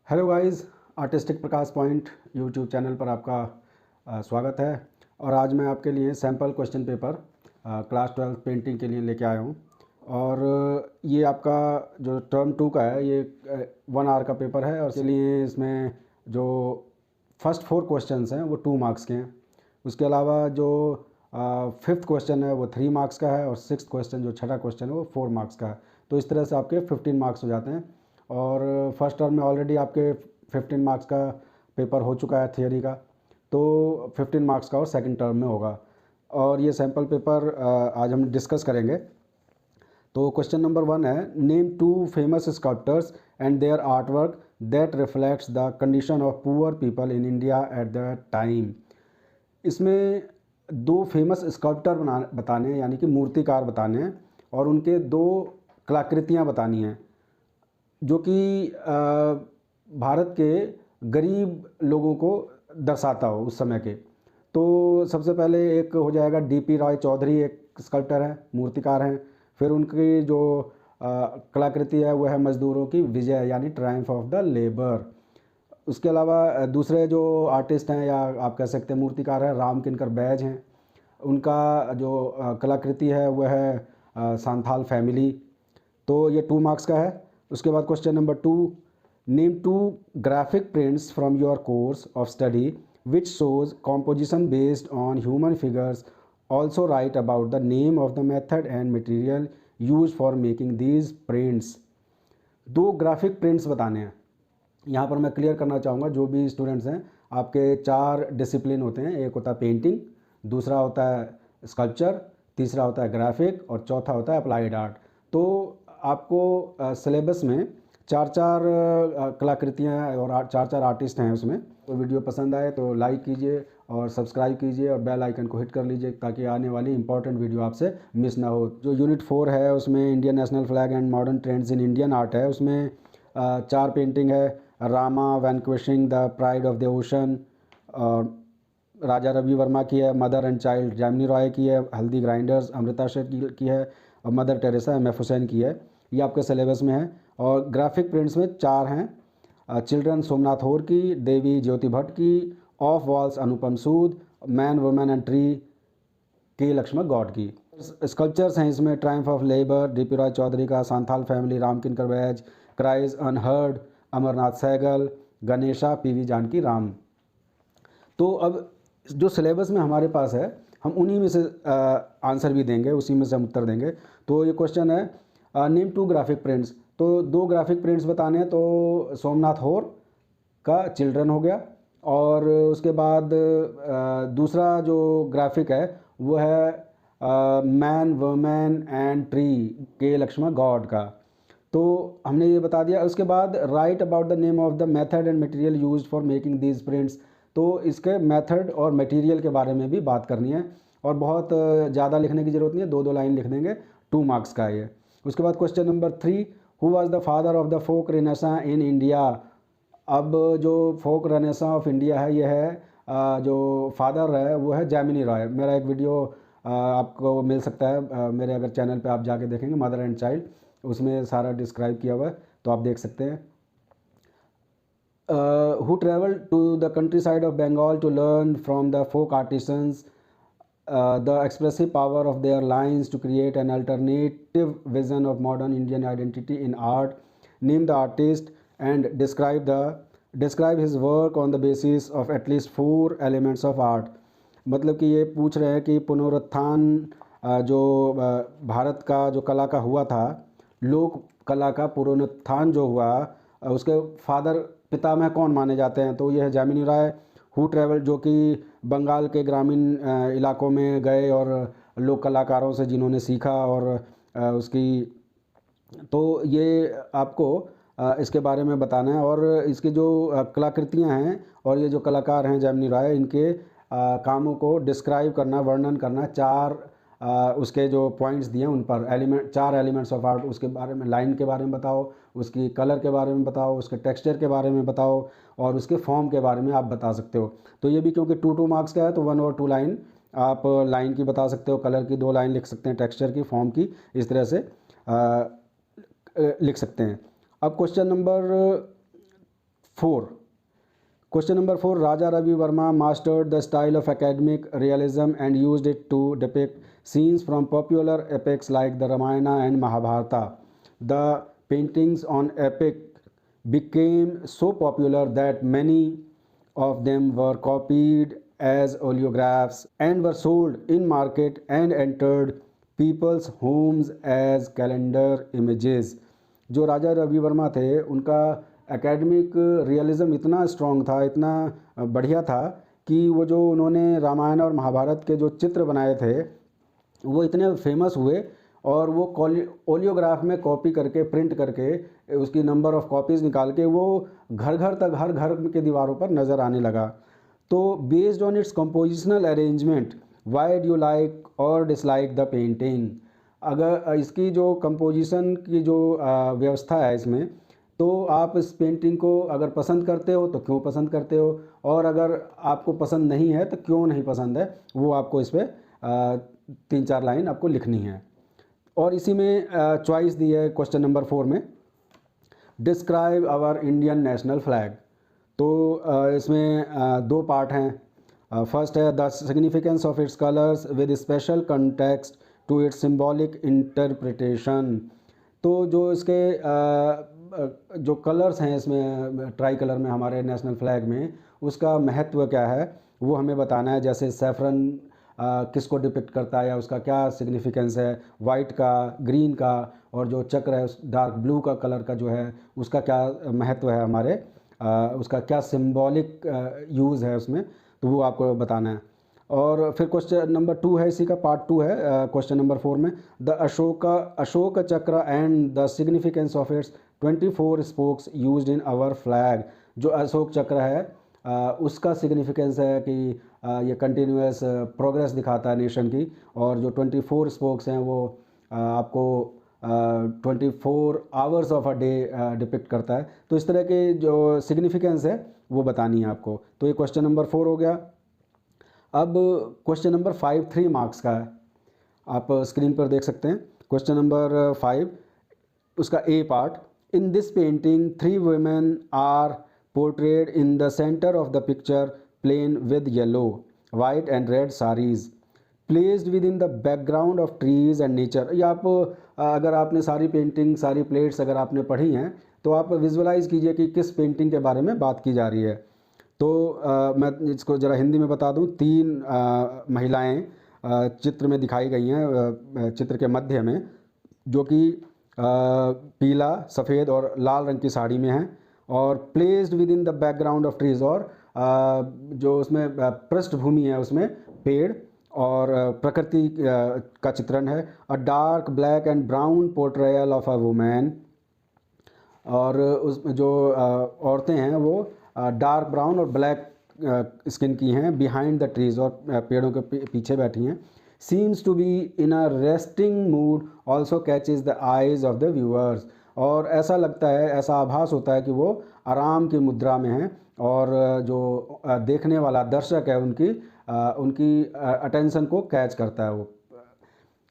Hello guys, artistic प्रकाश point YouTube channel पर आपका स्वागत है। और आज मैं आपके लिए sample question paper class 12 painting के लिए लेके आया हूँ। और ये आपका जो टर्म 2 का है, ये 1 आवर का पेपर है। और इसलिए इसमें जो फर्स्ट 4 क्वेश्चंस हैं वो 2 मार्क्स के हैं। उसके अलावा जो 5th क्वेश्चन है वो 3 मार्क्स का है, और 6th क्वेश्चन जो छठा क्वेश्चन है वो 4 मार्क्स का है। तो इस तरह से आपके 15 मार्क्स हो जाते हैं। और फर्स्ट टर्म में ऑलरेडी आपके 15 मार्क्स का पेपर हो चुका है थियोरी का, तो 15 मार्क्स का और सेकंड टर्म में होगा। और ये सैम्पल पेपर आज हम डिस्कस करेंगे। तो क्वेश्चन नंबर 1 है, name 2 famous sculptors and their art work that reflects the condition of poor people in India at the time. इसमें 2 फेमस स्कल्प्टर बताने हैं, यानी कि मूर्तिकार बताने हैं, और उनके 2 कलाकृतियाँ बतानी हैं जो कि भारत के गरीब लोगों को दर्शाता हो उस समय के। तो सबसे पहले एक हो जाएगा डीपी रॉय चौधरी, एक स्कल्प्टर हैं, मूर्तिकार हैं। फिर उनकी जो कलाकृति है वह है मजदूरों की विजय, यानी ट्रायम्फ ऑफ द लेबर। उसके अलावा दूसरे जो आर्टिस्ट हैं, या आप कह सकते हैं मूर्तिकार हैं, राम किनकर बैज हैं। उनका जो कलाकृति है वह है सांथाल फैमिली। तो ये 2 मार्क्स का है। उसके बाद question number 2, name 2 graphic prints from your course of study which shows composition based on human figures. Also right about the name of the method and material use for making these prints. 2 graphic prints बताने हैं। यहाँ पर मैं clear करना चाहूँगा, जो भी students हैं, आपके 4 डिसिप्लिन होते हैं। एक होता है पेंटिंग, दूसरा होता है स्कल्पचर, तीसरा होता है ग्राफिक, और चौथा होता है अप्लाइड आर्ट। तो आपको सिलेबस में 4-4 कलाकृतियाँ और 4-4 आर्टिस्ट हैं उसमें। तो वीडियो पसंद आए तो लाइक कीजिए और सब्सक्राइब कीजिए और बेल आइकन को हिट कर लीजिए, ताकि आने वाली इंपॉर्टेंट वीडियो आपसे मिस ना हो। जो यूनिट 4 है उसमें Indian national flag and modern trends in Indian art है। उसमें 4 पेंटिंग है, Rama vanquishing the pride of the ocean, और राजा रवि वर्मा की है mother and child, Jamini Roy की है हल्दी ग्राइंडर्स, अमृता शेर की है, और mother Teresa M F Hussain की है। ये आपके सिलेबस में है। और ग्राफिक प्रिंट्स में 4 हैं, चिल्ड्रन सोमनाथ होर की, देवी ज्योति भट्ट की, of walls Anupam Sood, man women and tree के लक्ष्मण गॉड की। स्कल्पचर्स हैं इसमें triumph of labour DP Roy Chowdhury का, Santhal family Ram Kinkar Baij, cries unheard Amarnath Sehgal, Ganesha PV Janaki Ram. तो अब जो सिलेबस में हमारे पास है, हम उन्हीं में से आंसर भी देंगे, उसी में से हम उत्तर देंगे। तो ये क्वेश्चन है, नेम 2 ग्राफिक प्रिंट्स। तो 2 ग्राफिक प्रिंट्स बताने हैं। तो सोमनाथ होर का चिल्ड्रन हो गया, और उसके बाद दूसरा जो ग्राफिक है वो है मैन वुमेन एंड ट्री के लक्ष्मण गॉड का। तो हमने ये बता दिया। उसके बाद right about the name of the method and material used for making these prints. तो इसके मेथड और मटेरियल के बारे में भी बात करनी है, और बहुत ज़्यादा लिखने की ज़रूरत नहीं है, 2-2 लाइन लिख देंगे, 2 मार्क्स का है ये। उसके बाद question number 3, who was the father of the folk renaissance in India. अब जो फोक रेनेसां ऑफ इंडिया है, ये है जो फादर है वो है जामिनी रॉय। मेरा एक वीडियो आपको मिल सकता है मेरे अगर चैनल पे आप जाके देखेंगे, मदर एंड चाइल्ड, उसमें सारा डिस्क्राइब किया हुआ है, तो आप देख सकते हैं। Who traveled to the countryside of Bengal to learn from the folk artisans the expressive power of their lines to create an alternative vision of modern Indian identity in art. Name the artist and describe his work on the basis of at least 4 elements of art. मतलब कि ये पूछ रहे हैं कि पुनरुत्थान जो भारत का जो कला का हुआ था, लोक कला का पुनरुत्थान जो हुआ, उसके फादर पितामह कौन माने जाते हैं। तो यह है जामिनी राय। हु ट्रेवल, जो कि बंगाल के ग्रामीण इलाकों में गए और लोक कलाकारों से जिन्होंने सीखा, और उसकी, तो ये आपको इसके बारे में बताना है। और इसकी जो कलाकृतियाँ हैं और ये जो कलाकार हैं जामिनी राय, इनके कामों को डिस्क्राइब करना, वर्णन करना, 4 उसके जो पॉइंट्स दिए उन पर 4 एलिमेंट्स ऑफ आर्ट, उसके बारे में, लाइन के बारे में बताओ, उसकी कलर के बारे में बताओ, उसके टेक्सचर के बारे में बताओ, और उसके फॉर्म के बारे में आप बता सकते हो। तो ये भी क्योंकि 2-2 मार्क्स का है, तो 1 और 2 लाइन आप लाइन की बता सकते हो, कलर की 2 लाइन लिख सकते हैं, टेक्सचर की, फॉर्म की, इस तरह से लिख सकते हैं। अब question number 4, question number 4, Raja Ravi Varma mastered the style of academic realism and used it to depict scenes from popular epics like the Ramayana and Mahabharata. The paintings on epic became so popular that many of them were copied as oleographs and were sold in market and entered people's homes as calendar images. जो राजा रवि वर्मा थे उनका academic realism इतना strong था, इतना बढ़िया था कि वो जो उन्होंने रामायण और महाभारत के जो चित्र बनाए थे वो इतने फेमस हुए और वो ओलियोग्राफ में कॉपी करके प्रिंट करके उसकी नंबर ऑफ़ कॉपीज़ निकाल के वो घर घर तक हर घर के दीवारों पर नज़र आने लगा। तो based on its compositional arrangement why do you like और डिसलाइक द पेंटिंग। अगर इसकी जो कंपोजिशन की जो व्यवस्था है इसमें, तो आप इस पेंटिंग को अगर पसंद करते हो तो क्यों पसंद करते हो, और अगर आपको पसंद नहीं है तो क्यों नहीं पसंद है, वो आपको इस पर 3-4 लाइन आपको लिखनी है। और इसी में चॉइस दी है क्वेश्चन नंबर 4 में, describe our Indian national flag. तो इसमें 2 पार्ट हैं। फर्स्ट है the significance of its colours with special context to its symbolic interpretation. तो जो इसके जो कलर्स हैं इसमें ट्राई कलर में हमारे नेशनल फ्लैग में, उसका महत्व क्या है वो हमें बताना है। जैसे सैफरन किसको डिपिक्ट करता है या उसका क्या सिग्निफिकेंस है, वाइट का, ग्रीन का, और जो चक्र है उस डार्क ब्लू का कलर का जो है उसका क्या महत्व है हमारे, उसका क्या सिंबॉलिक यूज़ है उसमें, तो वो आपको बताना है। और फिर क्वेश्चन नंबर 2 है, इसी का पार्ट 2 है क्वेश्चन नंबर 4 में, the Ashok Chakra and the significance of its 24 spokes used in our flag. जो अशोक चक्र है उसका सिग्निफिकेंस है कि ये कंटिन्यूस प्रोग्रेस दिखाता है नेशन की, और जो 24 स्पोक्स हैं वो आपको 24 hours of a day depict करता है। तो इस तरह के जो सिग्निफिकेंस है वो बतानी है आपको। तो ये क्वेश्चन नंबर 4 हो गया। अब क्वेश्चन नंबर 5 3 मार्क्स का है, आप स्क्रीन पर देख सकते हैं। क्वेश्चन नंबर 5, उसका A part, in this painting 3 women are portrayed in the centre of the picture plane with yellow, white and red saris placed within the background of trees and nature. या आप अगर आपने सारी painting, सारी plates अगर आपने पढ़ी हैं तो आप विजुअलाइज़ कीजिए कि किस पेंटिंग के बारे में बात की जा रही है। तो मैं इसको ज़रा हिंदी में बता दूं। 3 महिलाएं चित्र में दिखाई गई हैं, चित्र के मध्य में, जो कि पीला, सफ़ेद और लाल रंग की साड़ी में हैं, और placed within the background of trees, और जो उसमें पृष्ठभूमि है उसमें पेड़ और प्रकृति का चित्रण है। अ dark black and brown portrayal of a women, और उसमें जो औरतें हैं वो डार्क ब्राउन और ब्लैक स्किन की हैं, बिहाइंड द ट्रीज़, और पेड़ों के पीछे बैठी हैं। Seems to be in a resting mood also catches the eyes of the viewers. और ऐसा लगता है, ऐसा आभास होता है कि वो आराम की मुद्रा में हैं, और जो देखने वाला दर्शक है उनकी अटेंशन को कैच करता है वो।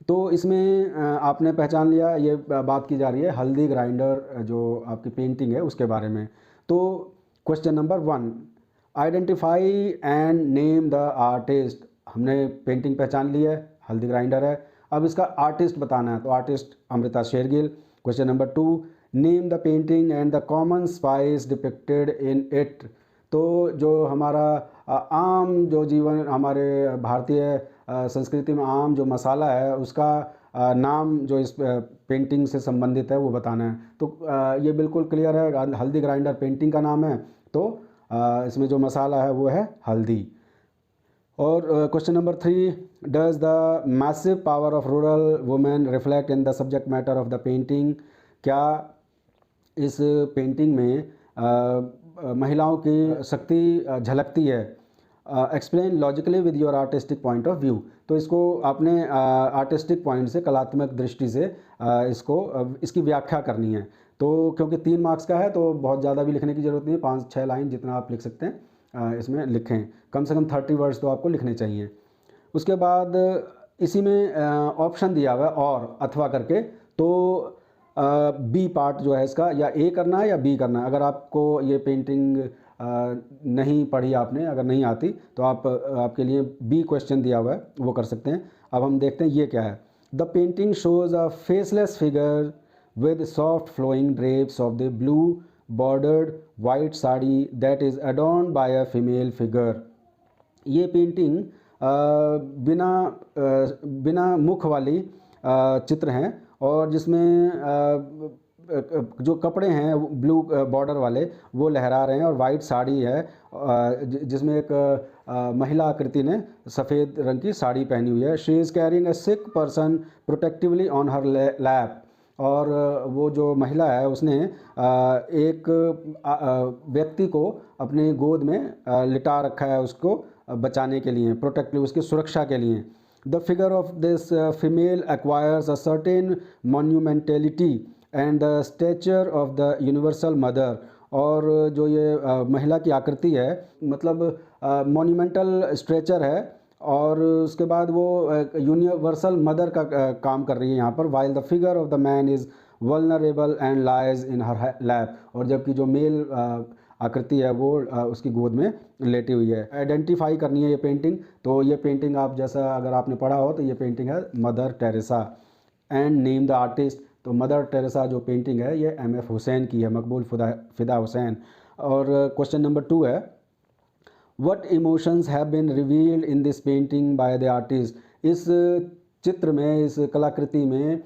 तो इसमें आपने पहचान लिया, ये बात की जा रही है हल्दी ग्राइंडर जो आपकी पेंटिंग है उसके बारे में। तो question number 1, identify and name the artist. हमने पेंटिंग पहचान ली है, हल्दी ग्राइंडर है। अब इसका आर्टिस्ट बताना है, तो artist Amrita Shergil. Question number 2, name the painting and the common spice depicted in it. तो जो हमारा आम जो जीवन, हमारे भारतीय संस्कृति में आम जो मसाला है उसका नाम जो इस पेंटिंग से संबंधित है वो बताना है। तो ये बिल्कुल क्लियर है, हल्दी ग्राइंडर पेंटिंग का नाम है, तो इसमें जो मसाला है वो है हल्दी। और question number 3, does the massive power of rural women reflect in the subject matter of the painting. क्या इस पेंटिंग में महिलाओं की शक्ति झलकती है। Explain logically with your artistic point of view. तो इसको आपने आर्टिस्टिक पॉइंट से, कलात्मक दृष्टि से इसकी व्याख्या करनी है। तो क्योंकि 3 मार्क्स का है तो बहुत ज़्यादा भी लिखने की ज़रूरत नहीं है, 5-6 लाइन जितना आप लिख सकते हैं इसमें लिखें। कम से कम 30 वर्ड्स तो आपको लिखने चाहिए। उसके बाद इसी में ऑप्शन दिया हुआ है और अथवा करके। तो बी पार्ट जो है इसका, या ए करना है या बी करना है। अगर आपको ये पेंटिंग नहीं पढ़ी आपने, अगर नहीं आती, तो आपके लिए बी क्वेश्चन दिया हुआ है, वो कर सकते हैं। अब हम देखते हैं ये क्या है। The painting shows a faceless figure with soft flowing drapes of the blue bordered white sari that is adorned by a female figure। ये पेंटिंग बिना मुख वाली चित्र हैं, और जिसमें जो कपड़े हैं ब्लू बॉर्डर वाले वो लहरा रहे हैं, और वाइट साड़ी है जिसमें एक महिला आकृति ने सफ़ेद रंग की साड़ी पहनी हुई है। She is carrying a sick person protectively on her lap. और वो जो महिला है उसने एक व्यक्ति को अपने गोद में लिटा रखा है, उसको बचाने के लिए, प्रोटेक्टिव, उसकी सुरक्षा के लिए। The figure of this female acquires a certain monumentality and the stature of the universal mother. और जो ये महिला की आकृति है, मतलब मॉन्यूमेंटल स्ट्रेचर है, और उसके बाद वो यूनिवर्सल मदर का काम कर रही है यहाँ पर। While the figure of the man is vulnerable and lies in her lap. और जबकि जो मेल आकृति है वो उसकी गोद में लेटी हुई है। आइडेंटिफाई करनी है ये पेंटिंग, तो ये पेंटिंग आप जैसा अगर आपने पढ़ा हो तो ये पेंटिंग है mother Teresa. And name the artist, तो मदर टेरेसा जो पेंटिंग है ये M.F. हुसैन की है, मकबूल फ़िदा हुसैन। और क्वेश्चन नंबर 2 है, What emotions have been revealed in this painting by the artist? इस चित्र में, इस कलाकृति में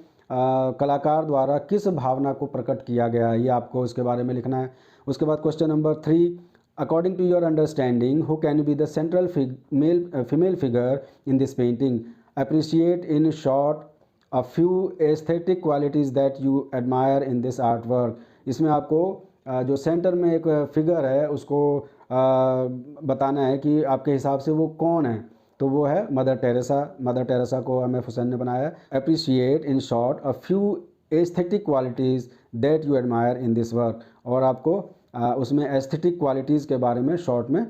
कलाकार द्वारा किस भावना को प्रकट किया गया है, ये आपको इसके बारे में लिखना है। उसके बाद question number 3, according to your understanding who can be the central female figure in this painting? Appreciate in short a few aesthetic qualities that you admire in this art work. इसमें आपको जो सेंटर में एक figure है उसको बताना है कि आपके हिसाब से वो कौन है, तो वो है मदर टेरेसा। मदर टेरेसा को M.F. हुसैन ने बनाया है। Appreciate in short a few aesthetic qualities that you admire in this work. और आपको उसमें एस्थेटिक क्वालिटीज़ के बारे में शॉर्ट में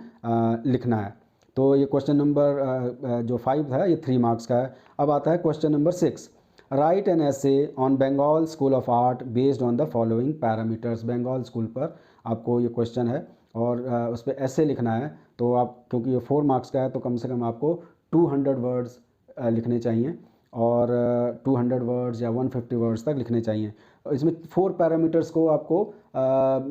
लिखना है। तो ये क्वेश्चन नंबर जो 5 है ये 3 मार्क्स का है। अब आता है question number 6, write an essay on Bengal school of art based on the following parameters. Bengal school पर आपको ये क्वेश्चन है, और उस पर ऐसे लिखना है। तो आप, क्योंकि ये 4 मार्क्स का है, तो कम से कम आपको 200 वर्ड्स लिखने चाहिए, और 200 वर्ड्स या 150 वर्ड्स तक लिखने चाहिए। इसमें 4 पैरामीटर्स को आपको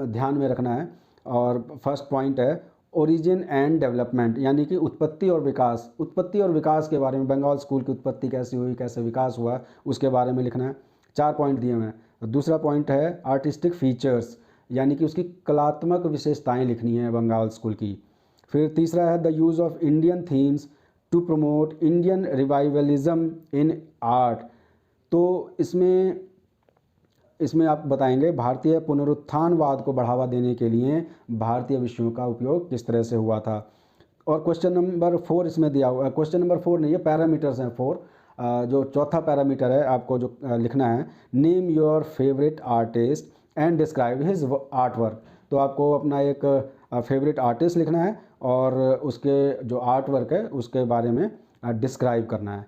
ध्यान में रखना है। और फर्स्ट पॉइंट है ओरिजिन एंड डेवलपमेंट, यानी कि उत्पत्ति और विकास। उत्पत्ति और विकास के बारे में, बंगाल स्कूल की उत्पत्ति कैसी हुई, कैसे विकास हुआ, उसके बारे में लिखना है। 4 पॉइंट दिए हुए हैं। दूसरा पॉइंट है आर्टिस्टिक फीचर्स, यानी कि उसकी कलात्मक विशेषताएं लिखनी है बंगाल स्कूल की। फिर तीसरा है the use of Indian themes to promote Indian revivalism in art. तो इसमें आप बताएंगे भारतीय पुनरुत्थानवाद को बढ़ावा देने के लिए भारतीय विषयों का उपयोग किस तरह से हुआ था। और क्वेश्चन नंबर 4 इसमें दिया हुआ है। क्वेश्चन नंबर 4 नहीं है, पैरामीटर्स हैं 4। जो चौथा पैरामीटर है आपको जो लिखना है, name your favourite artist and describe his art work. तो आपको अपना एक फेवरेट आर्टिस्ट लिखना है, और उसके जो आर्ट वर्क है उसके बारे में डिस्क्राइब करना है।